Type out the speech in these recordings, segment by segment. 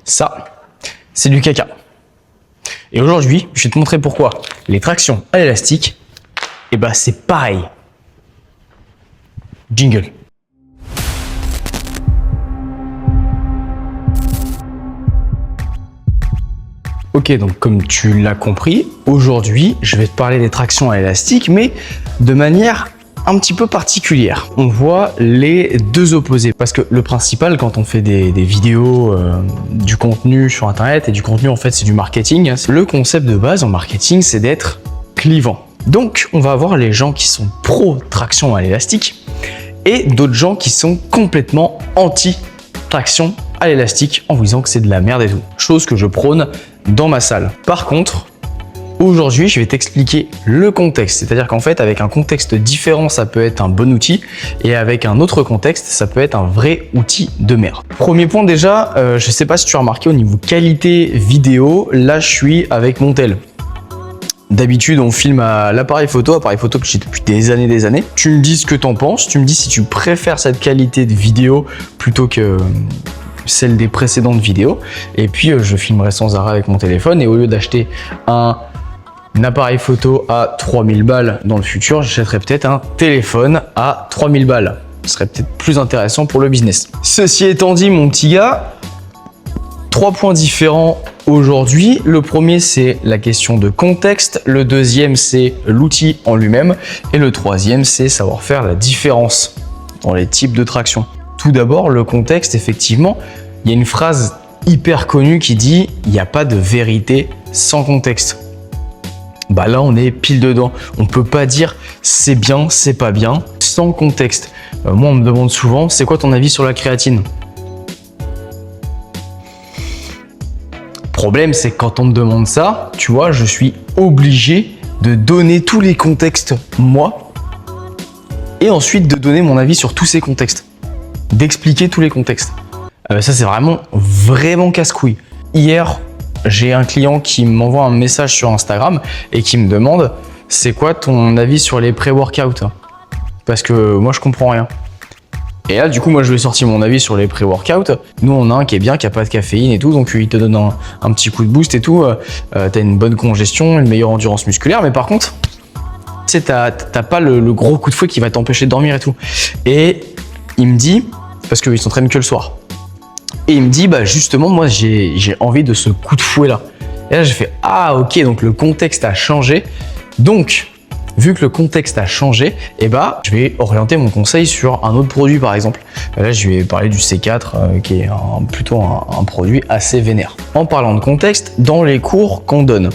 Ça, c'est du caca. Et aujourd'hui, je vais te montrer pourquoi les tractions à l'élastique, eh ben c'est pareil. Jingle. Ok, donc comme tu l'as compris, aujourd'hui, je vais te parler des tractions à l'élastique, mais de manière un petit peu particulière. On voit les deux opposés, parce que le principal, quand on fait des vidéos, du contenu sur Internet, et du contenu, en fait, c'est du marketing. Le concept de base en marketing, c'est d'être clivant. Donc, on va avoir les gens qui sont pro traction à l'élastique, et d'autres gens qui sont complètement anti-traction à l'élastique, en vous disant que c'est de la merde et tout. Chose que je prône dans ma salle. Par contre, aujourd'hui, je vais t'expliquer le contexte. C'est-à-dire qu'en fait, avec un contexte différent, ça peut être un bon outil. Et avec un autre contexte, ça peut être un vrai outil de merde. Premier point déjà, je ne sais pas si tu as remarqué au niveau qualité vidéo, là, je suis avec mon tel. D'habitude, on filme à l'appareil photo que j'ai depuis des années. Tu me dis ce que tu en penses. Tu me dis si tu préfères cette qualité de vidéo plutôt que celle des précédentes vidéos. Et puis, je filmerai sans arrêt avec mon téléphone. Et au lieu d'acheter un appareil photo à 3000 balles dans le futur, j'achèterai peut-être un téléphone à 3000 balles. Ce serait peut-être plus intéressant pour le business. Ceci étant dit, mon petit gars, 3 points différents aujourd'hui. Le premier, c'est la question de contexte. Le deuxième, c'est l'outil en lui-même. Et le troisième, c'est savoir faire la différence dans les types de traction. Tout d'abord, le contexte, effectivement, il y a une phrase hyper connue qui dit « il n'y a pas de vérité sans contexte ». Bah là, on est pile dedans. On ne peut pas dire « c'est bien, c'est pas bien » sans contexte. Moi, on me demande souvent « c'est quoi ton avis sur la créatine ?» Problème, c'est que quand on me demande ça, tu vois, je suis obligé de donner tous les contextes, moi, et ensuite de donner mon avis sur tous ces contextes. D'expliquer tous les contextes. Ça, c'est vraiment casse-couille. Hier, j'ai un client qui m'envoie un message sur Instagram et qui me demande « c'est quoi ton avis sur les pré-workouts ?» Parce que moi, je comprends rien. Et là, du coup, moi, je lui ai sorti mon avis sur les pré-workouts. Nous, on a un qui est bien, qui n'a pas de caféine et tout, donc il te donne un petit coup de boost et tout. T'as une bonne congestion, une meilleure endurance musculaire, mais par contre, tu sais, t'as pas le gros coup de fouet qui va t'empêcher de dormir et tout. Et il me dit, parce qu'il s'entraîne que le soir, et il me dit, bah justement, moi, j'ai envie de ce coup de fouet là. Et là, j'ai fait, ah ok, donc le contexte a changé. Donc, vu que le contexte a changé, eh bah, je vais orienter mon conseil sur un autre produit par exemple. Là, je vais parler du C4 qui est plutôt un produit assez vénère. En parlant de contexte, dans les cours qu'on donne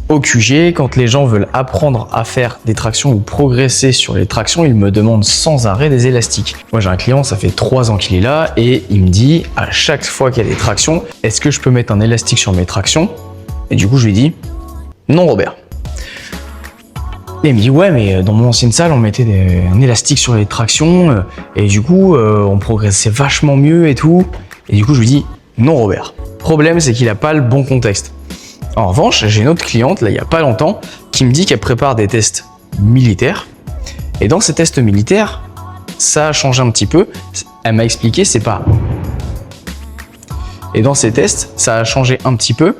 au QG, quand les gens veulent apprendre à faire des tractions ou progresser sur les tractions, ils me demandent sans arrêt des élastiques. Moi, j'ai un client, ça fait 3 ans qu'il est là et il me dit à chaque fois qu'il y a des tractions, est-ce que je peux mettre un élastique sur mes tractions? Et du coup, je lui dis non, Robert. Et il me dit ouais, mais dans mon ancienne salle on mettait un élastique sur les tractions et du coup on progressait vachement mieux et tout. Et du coup je lui dis non Robert. Problème, c'est qu'il n'a pas le bon contexte. En revanche, j'ai une autre cliente là il y a pas longtemps qui me dit qu'elle prépare des tests militaires et dans ces tests militaires ça a changé un petit peu. Elle m'a expliqué c'est pas. Et dans ces tests ça a changé un petit peu.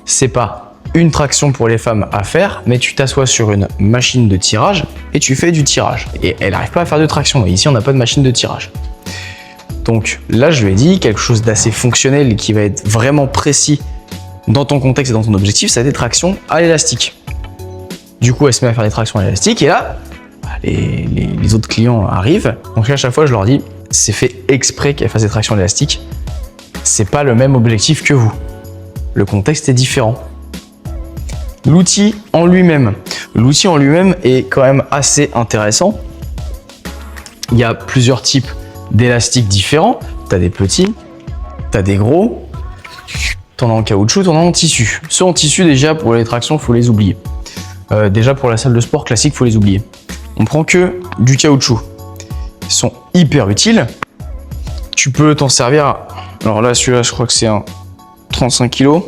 C'est pas une traction pour les femmes à faire, mais tu t'assois sur une machine de tirage et tu fais du tirage. Et elle n'arrive pas à faire de traction. Et ici, on n'a pas de machine de tirage. Donc là, je lui ai dit quelque chose d'assez fonctionnel qui va être vraiment précis dans ton contexte et dans ton objectif, c'est des tractions à l'élastique. Du coup, elle se met à faire des tractions à l'élastique et là, les autres clients arrivent. Donc à chaque fois, je leur dis, c'est fait exprès qu'elle fasse des tractions à l'élastique. C'est pas le même objectif que vous. Le contexte est différent. L'outil en lui-même est quand même assez intéressant. Il y a plusieurs types d'élastiques différents. Tu as des petits, tu as des gros, tu en as en caoutchouc, tu en as en tissu. Ceux en tissu, déjà, pour les tractions, il faut les oublier. Déjà, pour la salle de sport classique, il faut les oublier. On prend que du caoutchouc. Ils sont hyper utiles. Tu peux t'en servir. Alors là, celui-là, je crois que c'est un 35 kg.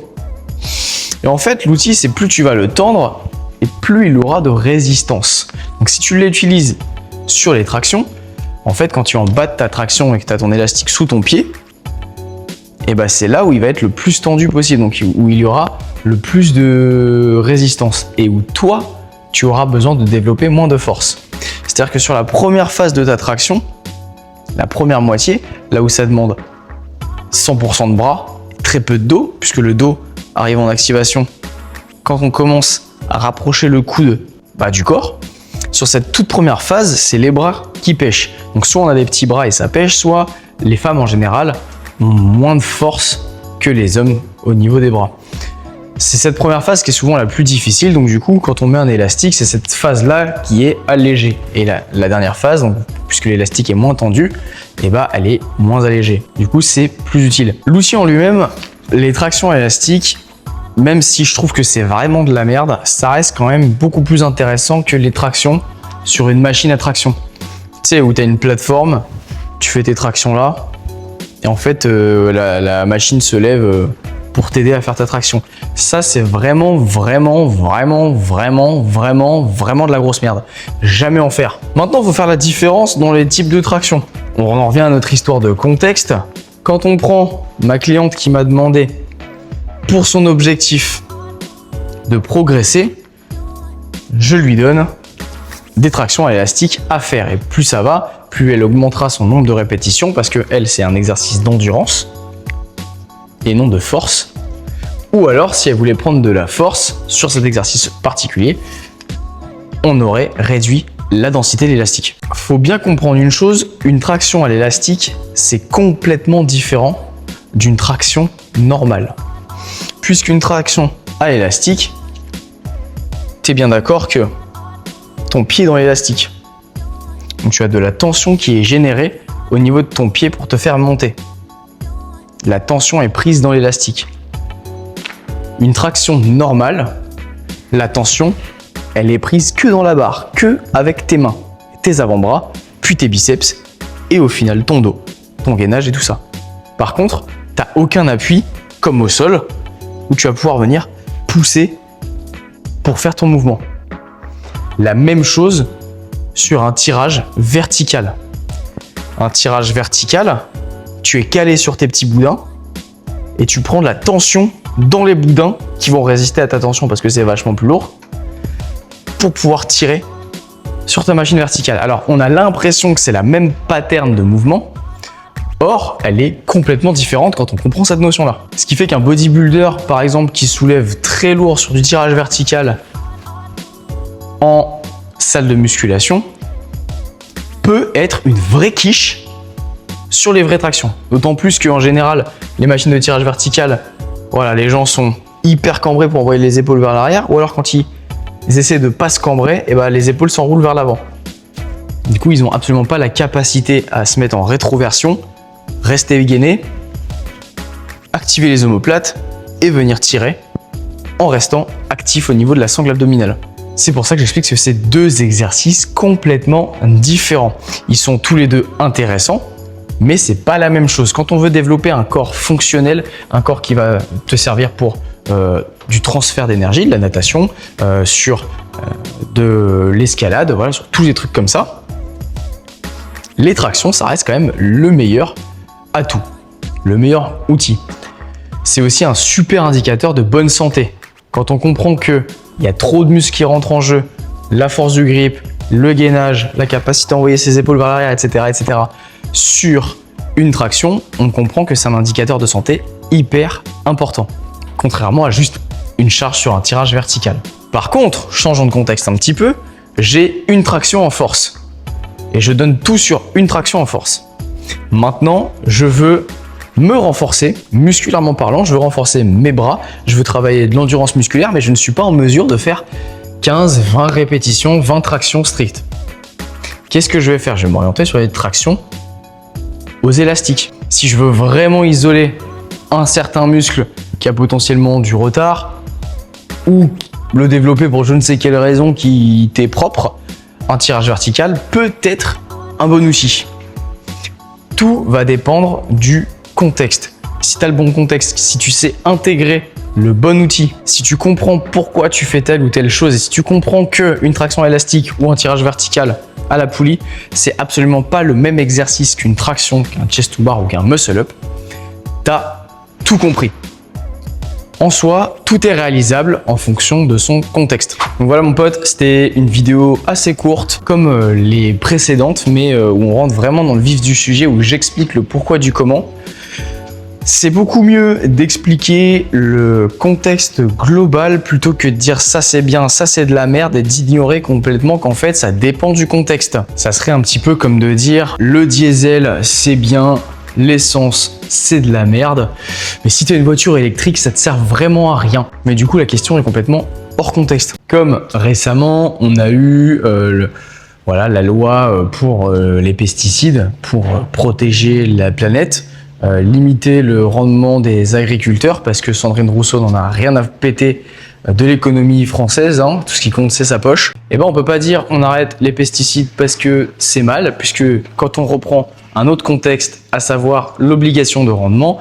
Et en fait, l'outil, c'est plus tu vas le tendre et plus il aura de résistance. Donc, si tu l'utilises sur les tractions, en fait, quand tu es en bas de ta traction et que tu as ton élastique sous ton pied, et ben c'est là où il va être le plus tendu possible, donc où il y aura le plus de résistance et où toi, tu auras besoin de développer moins de force. C'est-à-dire que sur la première phase de ta traction, la première moitié, là où ça demande 100% de bras, très peu de dos, puisque le dos arrive en activation quand on commence à rapprocher le coude du corps. Sur cette toute première phase, c'est les bras qui pêchent. Donc soit on a des petits bras et ça pêche, soit les femmes en général ont moins de force que les hommes au niveau des bras. C'est cette première phase qui est souvent la plus difficile, donc du coup quand on met un élastique, c'est cette phase-là qui est allégée. Et la dernière phase, donc, puisque l'élastique est moins tendu, elle est moins allégée. Du coup c'est plus utile. L'outil en lui-même, les tractions élastiques, même si je trouve que c'est vraiment de la merde, ça reste quand même beaucoup plus intéressant que les tractions sur une machine à traction. Tu sais, où tu as une plateforme, tu fais tes tractions là, et en fait la machine se lève pour t'aider à faire ta traction. Ça, c'est vraiment de la grosse merde. Jamais en faire. Maintenant, il faut faire la différence dans les types de traction. On en revient à notre histoire de contexte. Quand on prend ma cliente qui m'a demandé pour son objectif de progresser, je lui donne des tractions à élastique à faire. Et plus ça va, plus elle augmentera son nombre de répétitions parce que elle, c'est un exercice d'endurance et non de force. Ou alors, si elle voulait prendre de la force sur cet exercice particulier, on aurait réduit la densité de l'élastique. Faut bien comprendre une chose, une traction à l'élastique, c'est complètement différent d'une traction normale. Puisqu'une traction à l'élastique, tu es bien d'accord que ton pied est dans l'élastique. Donc tu as de la tension qui est générée au niveau de ton pied pour te faire monter. La tension est prise dans l'élastique. Une traction normale, la tension, elle est prise que dans la barre, que avec tes mains, tes avant-bras, puis tes biceps et au final ton dos, ton gainage et tout ça. Par contre, tu n'as aucun appui comme au sol où tu vas pouvoir venir pousser pour faire ton mouvement. La même chose sur un tirage vertical. Un tirage vertical, tu es calé sur tes petits boudins et tu prends de la tension dans les boudins qui vont résister à ta tension parce que c'est vachement plus lourd pour pouvoir tirer sur ta machine verticale. Alors, on a l'impression que c'est la même pattern de mouvement. Or, elle est complètement différente quand on comprend cette notion-là. Ce qui fait qu'un bodybuilder, par exemple, qui soulève très lourd sur du tirage vertical en salle de musculation, peut être une vraie quiche sur les vraies tractions. D'autant plus qu'en général, les machines de tirage vertical, voilà, les gens sont hyper cambrés pour envoyer les épaules vers l'arrière, ou alors quand ils essaient de pas se cambrer, les épaules s'enroulent vers l'avant. Du coup, ils n'ont absolument pas la capacité à se mettre en rétroversion, rester gainé, activer les omoplates et venir tirer en restant actif au niveau de la sangle abdominale. C'est pour ça que j'explique que c'est deux exercices complètement différents. Ils sont tous les deux intéressants, mais c'est pas la même chose. Quand on veut développer un corps fonctionnel, un corps qui va te servir pour du transfert d'énergie, de la natation, sur de l'escalade, voilà, sur tous les trucs comme ça, les tractions, ça reste quand même le meilleur atout, le meilleur outil. C'est aussi un super indicateur de bonne santé. Quand on comprend qu'il y a trop de muscles qui rentrent en jeu, la force du grip, le gainage, la capacité à envoyer ses épaules vers l'arrière, etc., sur une traction, on comprend que c'est un indicateur de santé hyper important, contrairement à juste une charge sur un tirage vertical. Par contre, changeons de contexte un petit peu, j'ai une traction en force et je donne tout sur une traction en force. Maintenant, je veux me renforcer, musculairement parlant, je veux renforcer mes bras, je veux travailler de l'endurance musculaire, mais je ne suis pas en mesure de faire 15, 20 répétitions, 20 tractions strictes. Qu'est-ce que je vais faire? Je vais m'orienter sur les tractions aux élastiques. Si je veux vraiment isoler un certain muscle qui a potentiellement du retard ou le développer pour je ne sais quelle raison qui t'est propre, un tirage vertical peut être un bon outil. Tout va dépendre du contexte. Si tu as le bon contexte, si tu sais intégrer le bon outil, si tu comprends pourquoi tu fais telle ou telle chose et si tu comprends qu'une traction élastique ou un tirage vertical à la poulie, c'est absolument pas le même exercice qu'une traction, qu'un chest to bar ou qu'un muscle up, tu as tout compris. En soi, tout est réalisable en fonction de son contexte. Donc voilà mon pote, c'était une vidéo assez courte comme les précédentes, mais où on rentre vraiment dans le vif du sujet, où j'explique le pourquoi du comment. C'est beaucoup mieux d'expliquer le contexte global plutôt que de dire ça c'est bien, ça c'est de la merde et d'ignorer complètement qu'en fait ça dépend du contexte. Ça serait un petit peu comme de dire le diesel c'est bien, l'essence c'est de la merde. Mais si tu as une voiture électrique ça te sert vraiment à rien. Mais du coup la question est complètement hors contexte. Comme récemment on a eu voilà, la loi pour les pesticides pour protéger la planète. Limiter le rendement des agriculteurs parce que Sandrine Rousseau n'en a rien à péter de l'économie française, hein, tout ce qui compte c'est sa poche. Et ben on peut pas dire on arrête les pesticides parce que c'est mal, puisque quand on reprend un autre contexte, à savoir l'obligation de rendement,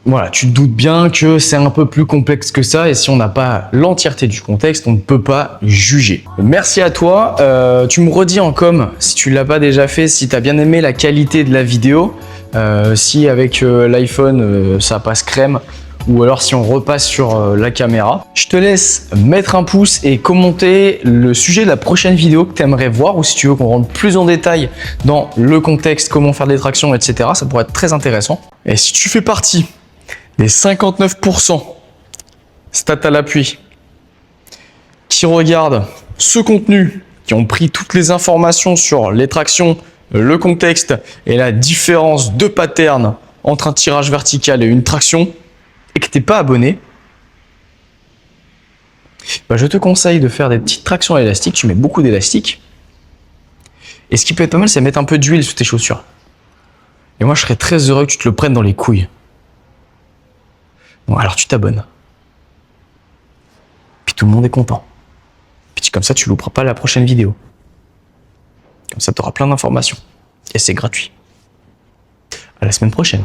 voilà, tu te doutes bien que c'est un peu plus complexe que ça et si on n'a pas l'entièreté du contexte, on ne peut pas juger. Merci à toi. Tu me redis en com, si tu l'as pas déjà fait, si tu as bien aimé la qualité de la vidéo, si avec l'iPhone ça passe crème ou alors si on repasse sur la caméra. Je te laisse mettre un pouce et commenter le sujet de la prochaine vidéo que tu aimerais voir ou si tu veux qu'on rentre plus en détail dans le contexte, comment faire des tractions, etc. Ça pourrait être très intéressant. Et si tu fais partie des 59% stats à l'appui qui regardent ce contenu, qui ont pris toutes les informations sur les tractions, le contexte et la différence de pattern entre un tirage vertical et une traction et que tu n'es pas abonné, bah je te conseille de faire des petites tractions à l'élastique. Tu mets beaucoup d'élastique et ce qui peut être pas mal c'est mettre un peu d'huile sous tes chaussures. Et moi je serais très heureux que tu te le prennes dans les couilles. Bon alors tu t'abonnes. Puis tout le monde est content. Puis comme ça tu louperas pas la prochaine vidéo. Comme ça tu auras plein d'informations. Et c'est gratuit. À la semaine prochaine.